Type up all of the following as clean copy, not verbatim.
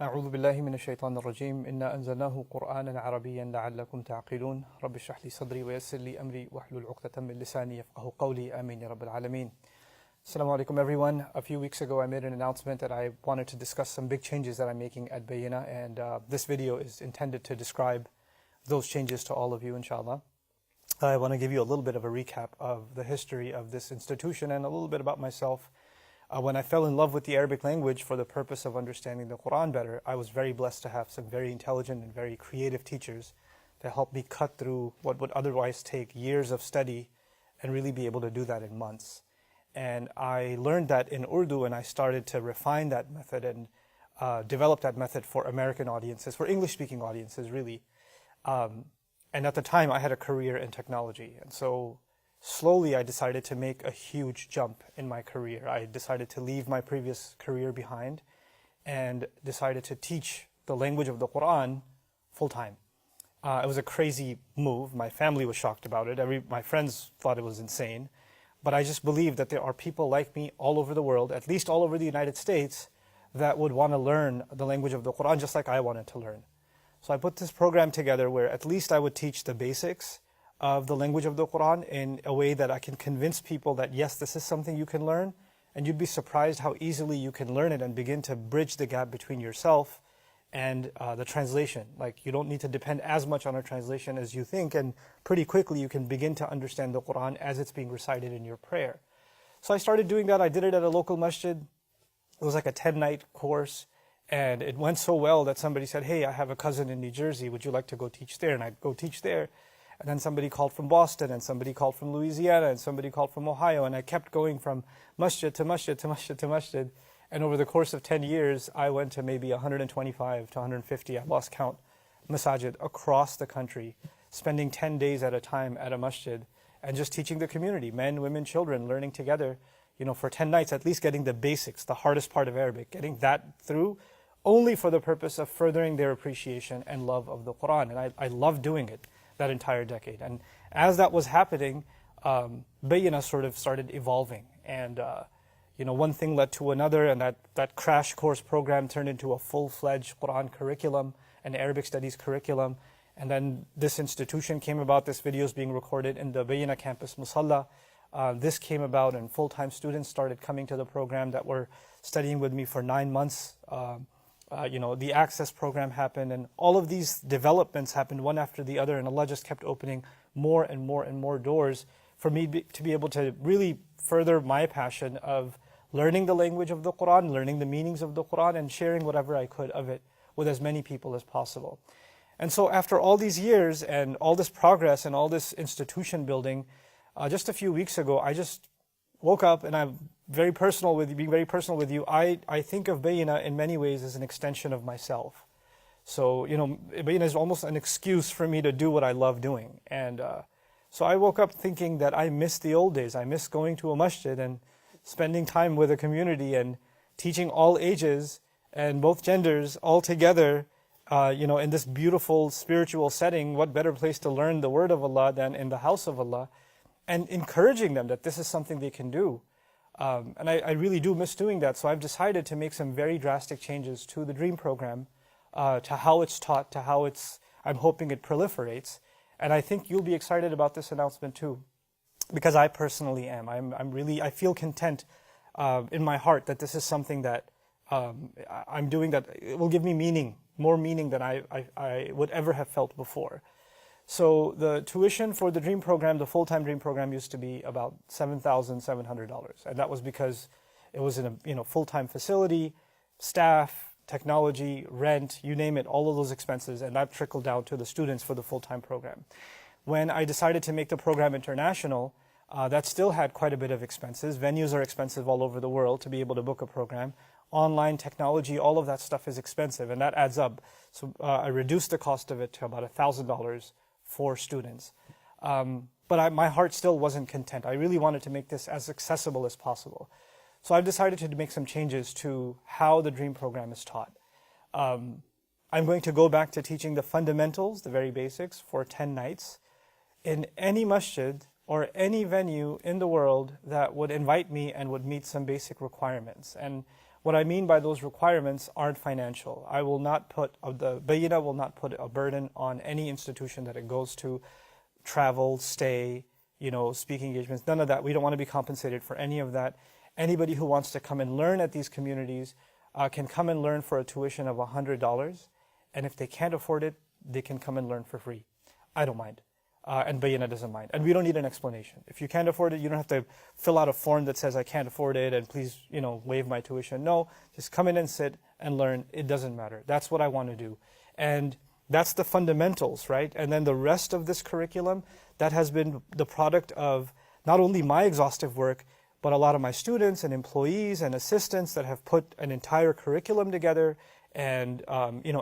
أعوذ بالله من الشيطان الرجيم إنا أنزلناه قرآنا عربيا لعلكم تعقلون رب اشرح لي صدري ويسر لي أمري واحلل عقدة من لساني يفقهوا قولي آمين يا رب العالمين. Assalamu alaikum everyone. A few weeks ago I made an announcement that I wanted to discuss some big changes that I'm making at Bayyina, and this video is intended to describe those changes to all of you, inshallah. I want to give you a little bit of a recap of the history of this institution and a little bit about myself. When I fell in love with the Arabic language for the purpose of understanding the Quran better, I was very blessed to have some very intelligent and very creative teachers that helped me cut through what would otherwise take years of study and really be able to do that in months. And I learned that in Urdu, and I started to refine that method and develop that method for American audiences, for English-speaking audiences, really. And at the time, I had a career in technology. And so slowly, I decided to make a huge jump in my career. I decided to leave my previous career behind and decided to teach the language of the Quran full-time. It was a crazy move. My family was shocked about it. My friends thought it was insane. But I just believe that there are people like me all over the world, at least all over the United States, that would want to learn the language of the Quran just like I wanted to learn. So I put this program together where at least I would teach the basics of the language of the Quran in a way that I can convince people that yes, this is something you can learn, and you'd be surprised how easily you can learn it and begin to bridge the gap between yourself and the translation. Like, you don't need to depend as much on a translation as you think, and pretty quickly you can begin to understand the Quran as it's being recited in your prayer. So I started doing that. I did it at a local masjid. It was like a 10-night course, and it went so well that somebody said, hey, I have a cousin in New Jersey, would you like to go teach there? And I'd go teach there. And then somebody called from Boston, and somebody called from Louisiana, and somebody called from Ohio, and I kept going from masjid to masjid to masjid to masjid. And over the course of 10 years, I went to maybe 125 to 150, I lost count, masajid across the country, spending 10 days at a time at a masjid, and just teaching the community, men, women, children, learning together, for 10 nights, at least getting the basics, the hardest part of Arabic, getting that through, only for the purpose of furthering their appreciation and love of the Quran. And I loved doing it that entire decade. And as that was happening, Bayyina sort of started evolving. And one thing led to another, and that crash course program turned into a full-fledged Quran curriculum, an Arabic studies curriculum. And then this institution came about. This video is being recorded in the Bayyina campus Musalla. This came about, and full-time students started coming to the program that were studying with me for 9 months. The access program happened, and all of these developments happened one after the other, and Allah just kept opening more and more and more doors for me to be able to really further my passion of learning the language of the Quran, learning the meanings of the Quran, and sharing whatever I could of it with as many people as possible. And so after all these years and all this progress and all this institution building, just a few weeks ago, I just woke up, and I'm being very personal with you. I think of Bayyina in many ways as an extension of myself. So, Bayyina is almost an excuse for me to do what I love doing. And so I woke up thinking that I miss the old days. I miss going to a masjid and spending time with a community and teaching all ages and both genders all together, in this beautiful spiritual setting. What better place to learn the word of Allah than in the house of Allah, and encouraging them that this is something they can do. And I really do miss doing that. So I've decided to make some very drastic changes to the DREAM program, to how it's taught, to how I'm hoping it proliferates. And I think you'll be excited about this announcement too, because I personally am. I feel content in my heart that this is something that I'm doing that it will give me meaning, more meaning than I would ever have felt before. So the tuition for the DREAM program, the full-time DREAM program, used to be about $7,700. And that was because it was in a full-time facility, staff, technology, rent, you name it, all of those expenses, and that trickled down to the students for the full-time program. When I decided to make the program international, that still had quite a bit of expenses. Venues are expensive all over the world to be able to book a program. Online technology, all of that stuff is expensive, and that adds up. So I reduced the cost of it to about $1,000 for students. But my heart still wasn't content. I really wanted to make this as accessible as possible. So I've decided to make some changes to how the DREAM program is taught. I'm going to go back to teaching the fundamentals, the very basics, for 10 nights in any masjid or any venue in the world that would invite me and would meet some basic requirements. And What I mean by those requirements aren't financial. I will not put, the Bayina will not put a burden on any institution that it goes to, travel, stay, speaking engagements, none of that. We don't want to be compensated for any of that. Anybody who wants to come and learn at these communities can come and learn for a tuition of $100. And if they can't afford it, they can come and learn for free. I don't mind. And Bayina doesn't mind. And we don't need an explanation. If you can't afford it, you don't have to fill out a form that says, I can't afford it, and please, waive my tuition. No, just come in and sit and learn. It doesn't matter. That's what I want to do. And that's the fundamentals, right? And then the rest of this curriculum, that has been the product of not only my exhaustive work, but a lot of my students and employees and assistants that have put an entire curriculum together and,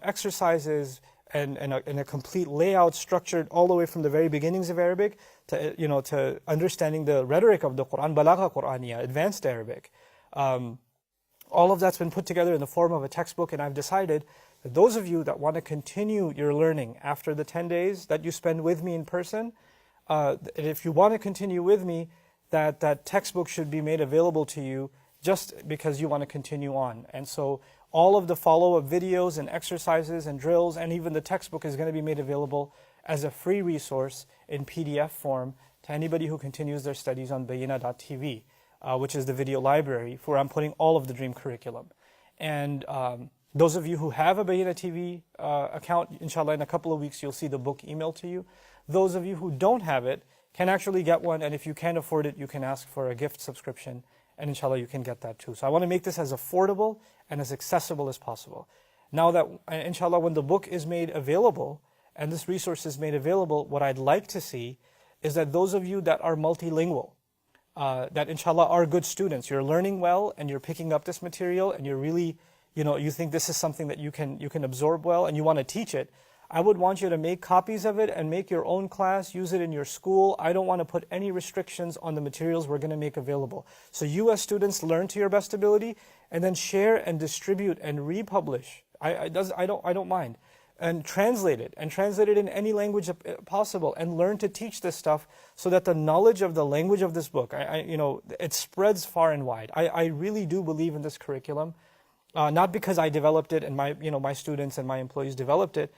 exercises, and a complete layout structured all the way from the very beginnings of Arabic to, to understanding the rhetoric of the Quran, Balagha Qur'aniya, advanced Arabic. All of that's been put together in the form of a textbook, and I've decided that those of you that want to continue your learning after the 10 days that you spend with me in person, if you want to continue with me, that textbook should be made available to you just because you want to continue on. And so all of the follow-up videos and exercises and drills and even the textbook is going to be made available as a free resource in PDF form to anybody who continues their studies on Bayina.tv, which is the video library where I'm putting all of the Dream curriculum. And those of you who have a Bayina TV account, inshallah, in a couple of weeks you'll see the book emailed to you. Those of you who don't have it can actually get one, and if you can't afford it, you can ask for a gift subscription, and inshallah you can get that too. So I want to make this as affordable and as accessible as possible. Now that, inshallah, when the book is made available, and this resource is made available, what I'd like to see is that those of you that are multilingual, that inshallah are good students, you're learning well, and you're picking up this material, and you're really, you think this is something that you can absorb well, and you want to teach it, I would want you to make copies of it and make your own class, use it in your school. I don't want to put any restrictions on the materials we're going to make available. So you as students learn to your best ability and then share and distribute and republish. I don't mind. And translate it in any language possible and learn to teach this stuff so that the knowledge of the language of this book, it spreads far and wide. I really do believe in this curriculum, not because I developed it and my students and my employees developed it,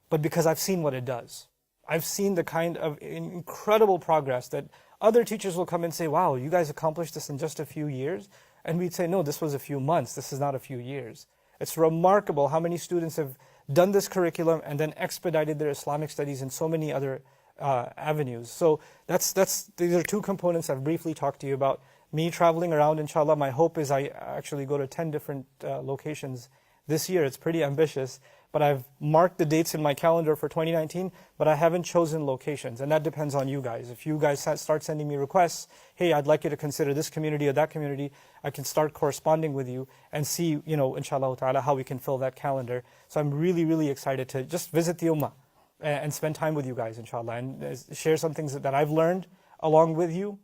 but because I've seen what it does. I've seen the kind of incredible progress that other teachers will come and say, wow, you guys accomplished this in just a few years? And we'd say, no, this was a few months. This is not a few years. It's remarkable how many students have done this curriculum and then expedited their Islamic studies in so many other avenues. So these are two components I've briefly talked to you about. Me traveling around, inshallah, my hope is I actually go to 10 different locations this year. It's pretty ambitious. But I've marked the dates in my calendar for 2019, but I haven't chosen locations, and that depends on you guys. If you guys start sending me requests, hey, I'd like you to consider this community or that community, I can start corresponding with you and see, inshallah ta'ala, how we can fill that calendar. So I'm really, really excited to just visit the Ummah and spend time with you guys, inshallah, and share some things that I've learned along with you,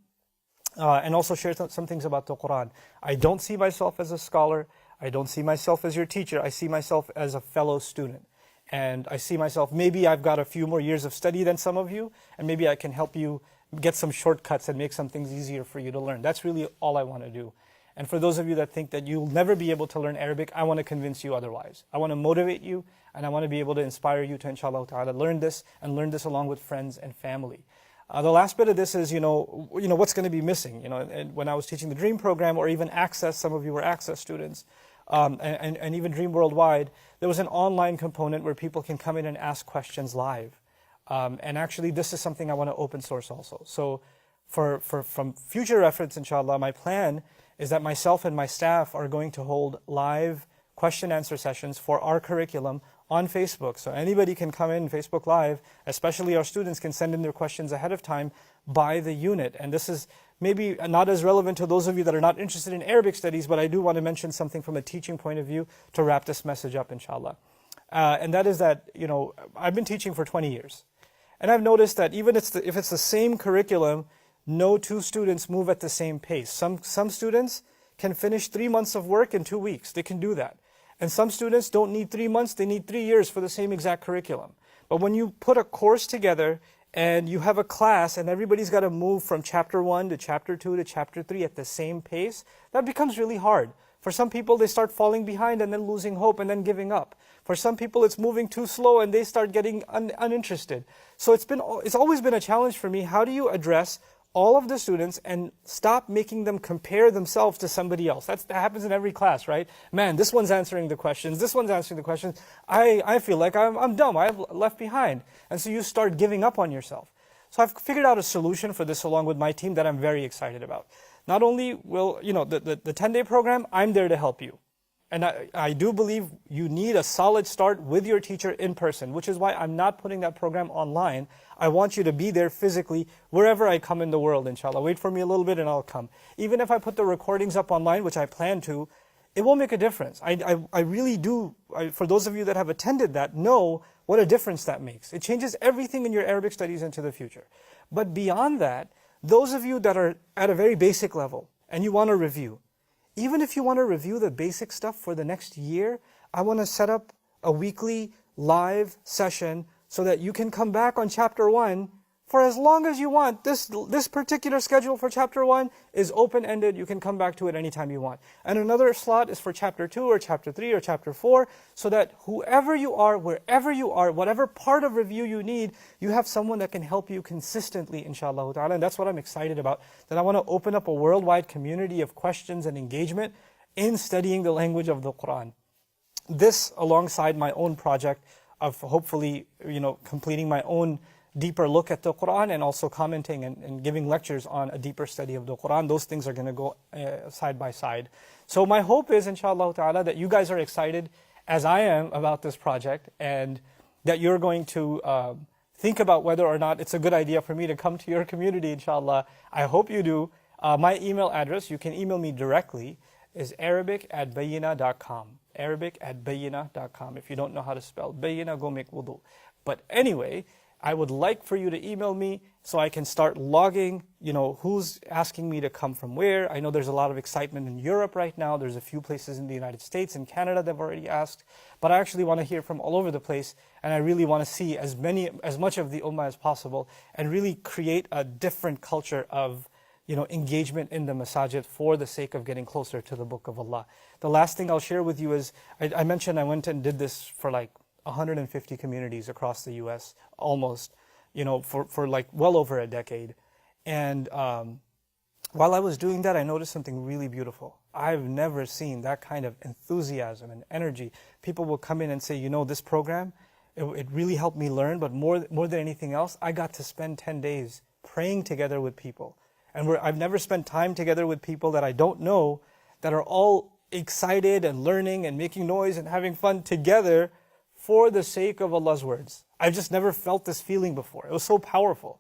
and also share some things about the Quran. I don't see myself as a scholar. I don't see myself as your teacher. I see myself as a fellow student. And I see myself, maybe I've got a few more years of study than some of you, and maybe I can help you get some shortcuts and make some things easier for you to learn. That's really all I want to do. And for those of you that think that you'll never be able to learn Arabic, I want to convince you otherwise. I want to motivate you, and I want to be able to inspire you to, inshallah ta'ala, learn this along with friends and family. The last bit of this is, what's going to be missing. And when I was teaching the Dream program, or even Access, some of you were Access students, and even Dream Worldwide, there was an online component where people can come in and ask questions live. And actually, this is something I want to open source also. So from future reference, inshallah, my plan is that myself and my staff are going to hold live question-answer sessions for our curriculum on Facebook. So anybody can come in Facebook Live, especially our students can send in their questions ahead of time by the unit. And this is maybe not as relevant to those of you that are not interested in Arabic studies, but I do want to mention something from a teaching point of view to wrap this message up, inshallah. And that is that, I've been teaching for 20 years. And I've noticed that even if it's the same curriculum, no two students move at the same pace. Some students can finish 3 months of work in 2 weeks. They can do that. And some students don't need 3 months, they need 3 years for the same exact curriculum. But when you put a course together and you have a class and everybody's got to move from chapter 1 to chapter 2 to chapter 3 at the same pace, that becomes really hard. For some people, they start falling behind and then losing hope and then giving up. For some people, it's moving too slow and they start getting uninterested. So it's always been a challenge for me. How do you address all of the students and stop making them compare themselves to somebody else? That happens in every class, right? Man, this one's answering the questions, this one's answering the questions. I feel like I'm dumb, I've left behind. And so you start giving up on yourself. So I've figured out a solution for this along with my team that I'm very excited about. Not only will, the 10-day program, I'm there to help you. And I do believe you need a solid start with your teacher in person, which is why I'm not putting that program online. I want you to be there physically wherever I come in the world, inshallah. Wait for me a little bit and I'll come. Even if I put the recordings up online, which I plan to, it won't make a difference. I really do, for those of you that have attended that, know what a difference that makes. It changes everything in your Arabic studies into the future. But beyond that, those of you that are at a very basic level and you want to review, even if you want to review the basic stuff for the next year, I want to set up a weekly live session so that you can come back on chapter 1 for as long as you want. This particular schedule for chapter 1 is open-ended. You can come back to it anytime you want. And another slot is for chapter 2 or chapter 3 or chapter 4, so that whoever you are, wherever you are, whatever part of review you need, you have someone that can help you consistently, inshallah ta'ala. And that's what I'm excited about, that I want to open up a worldwide community of questions and engagement in studying the language of the Quran. This, alongside my own project of hopefully, completing my own deeper look at the Quran and also commenting and giving lectures on a deeper study of the Quran. Those things are going to go side by side. So my hope is, inshallah ta'ala, that you guys are excited as I am about this project, and that you're going to think about whether or not it's a good idea for me to come to your community, inshallah. I hope you do. My email address, you can email me directly, is arabic@bayyina.com. Arabic@bayyina.com. If you don't know how to spell bayyina, go make wudu. But anyway, I would like for you to email me so I can start logging, who's asking me to come from where. I know there's a lot of excitement in Europe right now. There's a few places in the United States and Canada that have already asked. But I actually want to hear from all over the place, and I really want to see as much of the ummah as possible and really create a different culture of engagement in the masajid for the sake of getting closer to the Book of Allah. The last thing I'll share with you is, I mentioned I went and did this for like 150 communities across the US, almost, for like well over a decade. And while I was doing that, I noticed something really beautiful. I've never seen that kind of enthusiasm and energy. People will come in and say, this program, it really helped me learn, but more than anything else, I got to spend 10 days praying together with people. And I've never spent time together with people that I don't know, that are all excited and learning and making noise and having fun together for the sake of Allah's words. I've just never felt this feeling before. It was so powerful.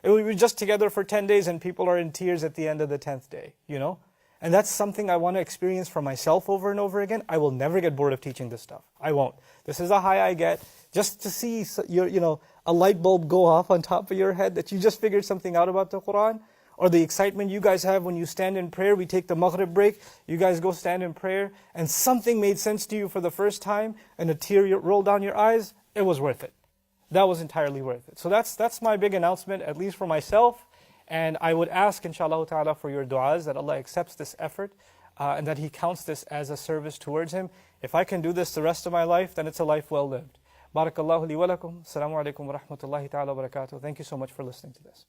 We were just together for 10 days and people are in tears at the end of the 10th day, And that's something I want to experience for myself over and over again. I will never get bored of teaching this stuff. I won't. This is a high I get. Just to see a light bulb go off on top of your head that you just figured something out about the Quran. Or the excitement you guys have when you stand in prayer. We take the Maghrib break, you guys go stand in prayer, and something made sense to you for the first time, and a tear rolled down your eyes. It was worth it. That was entirely worth it. So that's my big announcement, at least for myself. And I would ask, inshallah ta'ala, for your du'as, that Allah accepts this effort, and that He counts this as a service towards Him. If I can do this the rest of my life, then it's a life well lived. Barakallahu li wa lakum. Assalamu alaikum wa rahmatullahi ta'ala wa barakatuh. Thank you so much for listening to this.